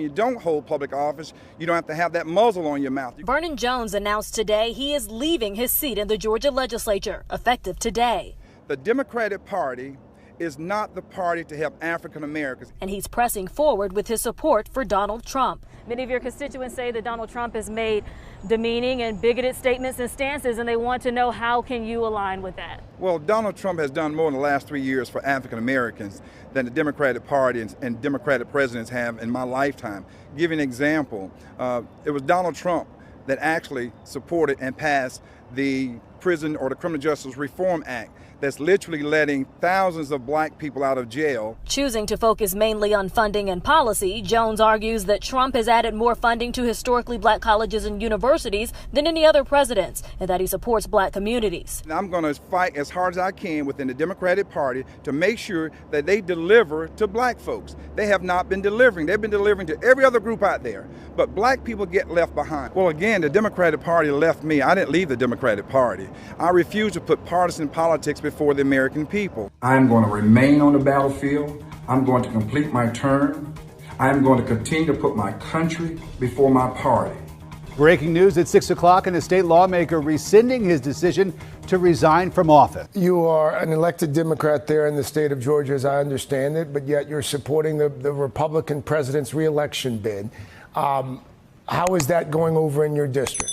you don't hold public office, you don't have to have that muzzle on your mouth. Vernon Jones announced today he is leaving his seat in the Georgia legislature, effective today. The Democratic Party is not the party to help African Americans. And he's pressing forward with his support for Donald Trump. Many of your constituents say that Donald Trump has made demeaning and bigoted statements and stances, and they want to know, how can you align with that? Well, Donald Trump has done more in the last 3 years for African Americans than the Democratic Party and Democratic presidents have in my lifetime. Give you an example, it was Donald Trump that actually supported and passed the Prison or the Criminal Justice Reform Act that's literally letting thousands of black people out of jail. Choosing to focus mainly on funding and policy, Jones argues that Trump has added more funding to historically black colleges and universities than any other presidents, and that he supports black communities. I'm going to fight as hard as I can within the Democratic Party to make sure that they deliver to black folks. They have not been delivering. They've been delivering to every other group out there, but black people get left behind. Well, again, the Democratic Party left me. I didn't leave the Democratic Party. I refuse to put partisan politics before the American people. I'm going to remain on the battlefield. I'm going to complete my term. I'm going to continue to put my country before my party. Breaking news at 6 o'clock, and a state lawmaker rescinding his decision to resign from office. You are an elected Democrat there in the state of Georgia, as I understand it, but yet you're supporting the Republican president's reelection bid. How is that going over in your district?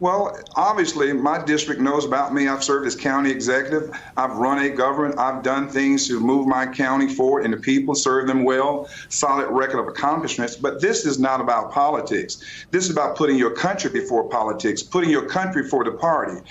Well, obviously, my district knows about me. I've served as county executive. I've run a government. I've done things to move my county forward and the people, serve them well, solid record of accomplishments. But this is not about politics. This is about putting your country before politics, putting your country before the party.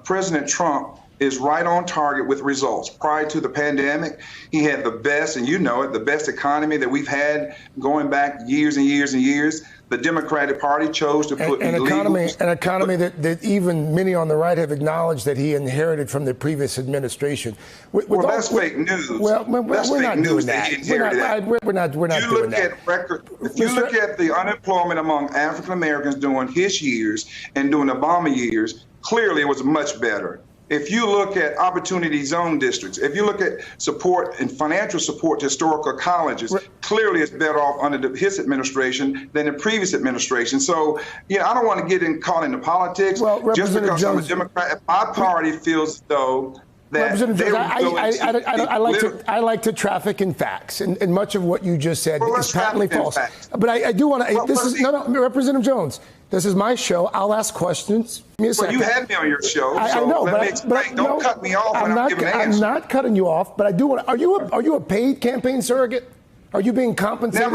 President Trump is right on target with results. Prior to the pandemic, he had the best, and you know it, the best economy that we've had going back years and years and years. The Democratic Party chose to put an economy that even many on the right have acknowledged that he inherited from the previous administration. Well, that's fake news. Well, we're not doing that. We're not doing that. If you look at the unemployment among African Americans during his years and during the Obama years, clearly it was much better. If you look at opportunity zone districts, if you look at support and financial support to historical colleges, clearly it's better off under his administration than the previous administration. So, I don't want to get caught into politics. Well, just because I'm a Democrat, my party feels as though that I like to traffic in facts, and much of what you just said is patently false. But I do want to. Representative Jones. This is my show. I'll ask questions. Give me a second. Well, you had me on your show, I know, let me explain. Don't cut me off when I'm giving an answer. I'm not cutting you off, but I do want to. Are you a paid campaign surrogate? Are you being compensated?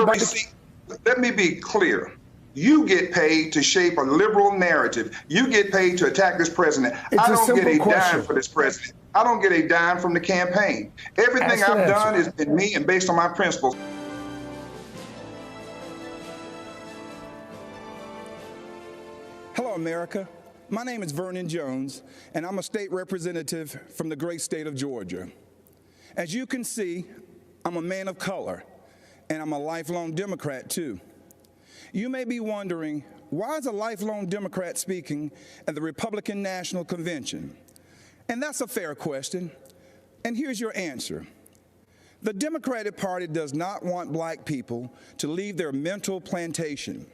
Let me be clear. You get paid to shape a liberal narrative. You get paid to attack this president. I don't get a dime for this president. I don't get a dime from the campaign. Everything I've done has been me and based on my principles. Hello, America. My name is Vernon Jones, and I'm a state representative from the great state of Georgia. As you can see, I'm a man of color, and I'm a lifelong Democrat, too. You may be wondering, why is a lifelong Democrat speaking at the Republican National Convention? And that's a fair question, and here's your answer. The Democratic Party does not want black people to leave their mental plantation.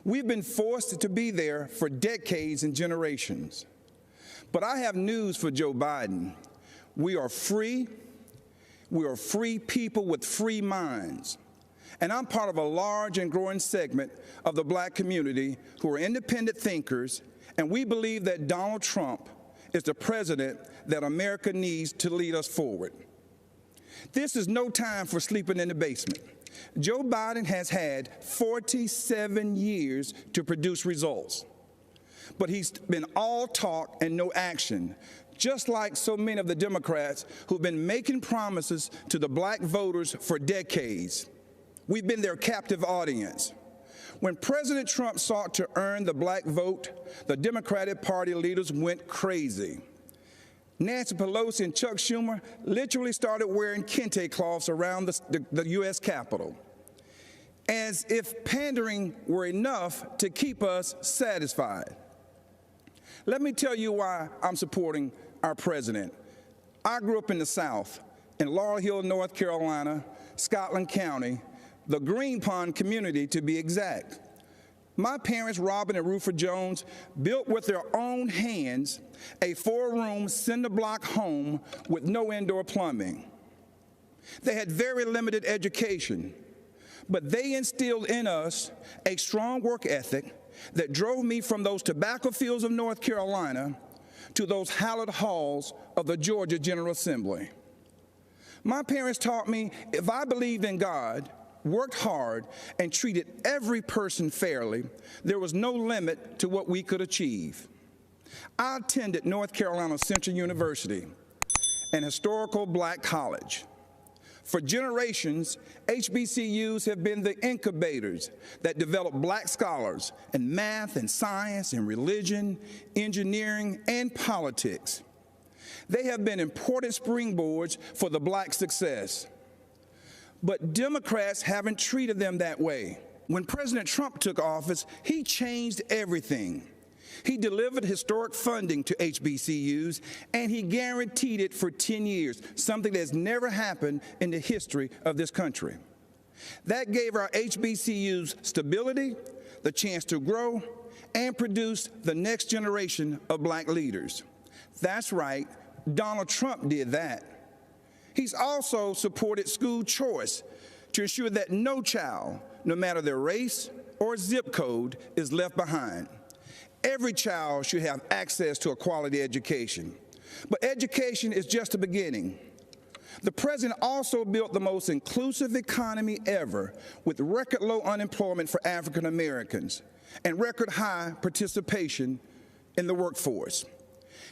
We've been forced to be there for decades and generations. But I have news for Joe Biden. We are free. We are free people with free minds. And I'm part of a large and growing segment of the black community who are independent thinkers, and we believe that Donald Trump is the president that America needs to lead us forward. This is no time for sleeping in the basement. Joe Biden has had 47 years to produce results, but he's been all talk and no action, just like so many of the Democrats who've been making promises to the black voters for decades. We've been their captive audience. When President Trump sought to earn the black vote, the Democratic Party leaders went crazy. Nancy Pelosi and Chuck Schumer literally started wearing kente cloths around the U.S. Capitol, as if pandering were enough to keep us satisfied. Let me tell you why I'm supporting our president. I grew up in the South, in Laurel Hill, North Carolina, Scotland County, the Green Pond community to be exact. My parents, Robin and Rufa Jones, built with their own hands a 4-room cinder block home with no indoor plumbing. They had very limited education, but they instilled in us a strong work ethic that drove me from those tobacco fields of North Carolina to those hallowed halls of the Georgia General Assembly. My parents taught me if I believed in God, worked hard, and treated every person fairly, there was no limit to what we could achieve. I attended North Carolina Central University, an historical black college. For generations, HBCUs have been the incubators that develop black scholars in math and science and religion, engineering, and politics. They have been important springboards for the black success. But Democrats haven't treated them that way. When President Trump took office, he changed everything. He delivered historic funding to HBCUs, and he guaranteed it for 10 years, something that's never happened in the history of this country. That gave our HBCUs stability, the chance to grow, and produce the next generation of black leaders. That's right, Donald Trump did that. He's also supported school choice to ensure that no child, no matter their race or zip code, is left behind. Every child should have access to a quality education. But education is just the beginning. The president also built the most inclusive economy ever, with record low unemployment for African Americans and record high participation in the workforce.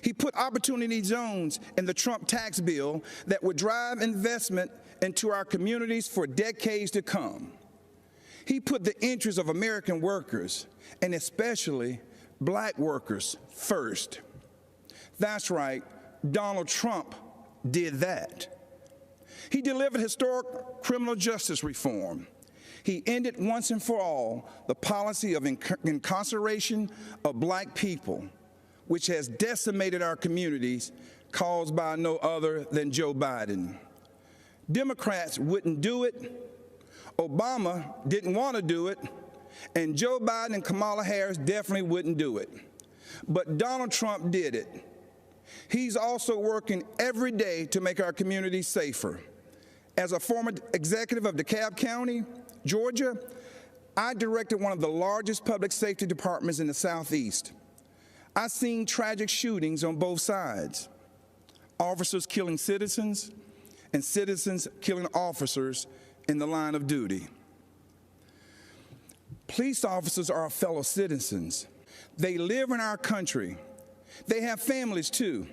He put opportunity zones in the Trump tax bill that would drive investment into our communities for decades to come. He put the interests of American workers, and especially black workers, first. That's right, Donald Trump did that. He delivered historic criminal justice reform. He ended once and for all the policy of incarceration of black people, which has decimated our communities, caused by no other than Joe Biden. Democrats wouldn't do it. Obama didn't want to do it. And Joe Biden and Kamala Harris definitely wouldn't do it. But Donald Trump did it. He's also working every day to make our communities safer. As a former executive of DeKalb County, Georgia, I directed one of the largest public safety departments in the Southeast. I've seen tragic shootings on both sides, officers killing citizens and citizens killing officers in the line of duty. Police officers are our fellow citizens. They live in our country. They have families too.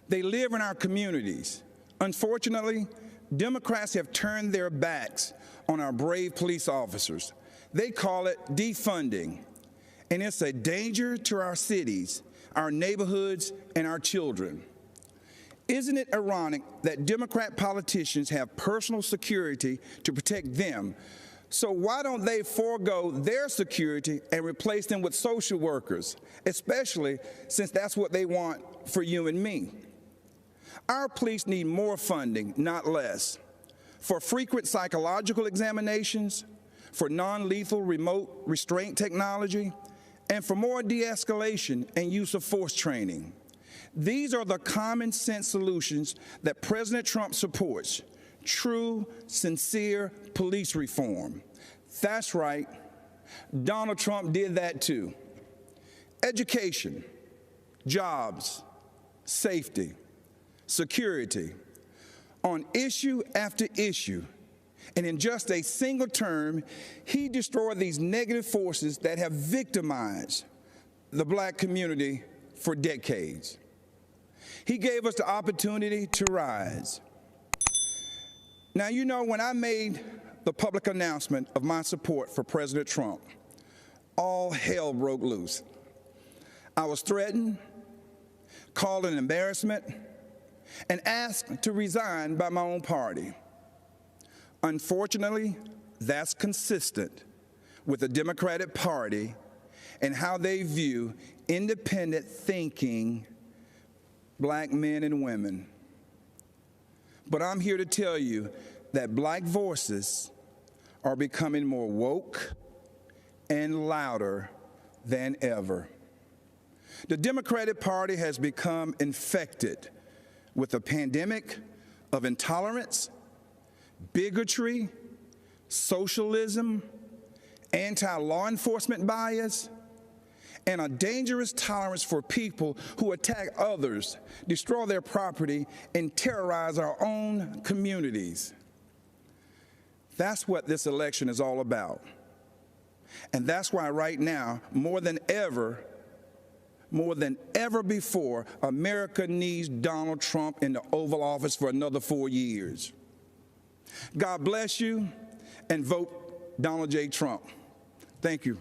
They live in our communities. Unfortunately, Democrats have turned their backs on our brave police officers. They call it defunding, and it's a danger to our cities, our neighborhoods, and our children. Isn't it ironic that Democrat politicians have personal security to protect them? So why don't they forego their security and replace them with social workers, especially since that's what they want for you and me? Our police need more funding, not less, for frequent psychological examinations, for non-lethal remote restraint technology, and for more de-escalation and use of force training. These are the common sense solutions that President Trump supports. True, sincere police reform. That's right, Donald Trump did that too. Education, jobs, safety, security, on issue after issue. And in just a single term, he destroyed these negative forces that have victimized the black community for decades. He gave us the opportunity to rise. Now, you know, when I made the public announcement of my support for President Trump, all hell broke loose. I was threatened, called an embarrassment, and asked to resign by my own party. Unfortunately, that's consistent with the Democratic Party and how they view independent thinking black men and women. But I'm here to tell you that black voices are becoming more woke and louder than ever. The Democratic Party has become infected with a pandemic of intolerance, bigotry, socialism, anti-law enforcement bias, and a dangerous tolerance for people who attack others, destroy their property, and terrorize our own communities. That's what this election is all about. And that's why right now, more than ever before, America needs Donald Trump in the Oval Office for another 4 years. God bless you, and vote Donald J. Trump. Thank you.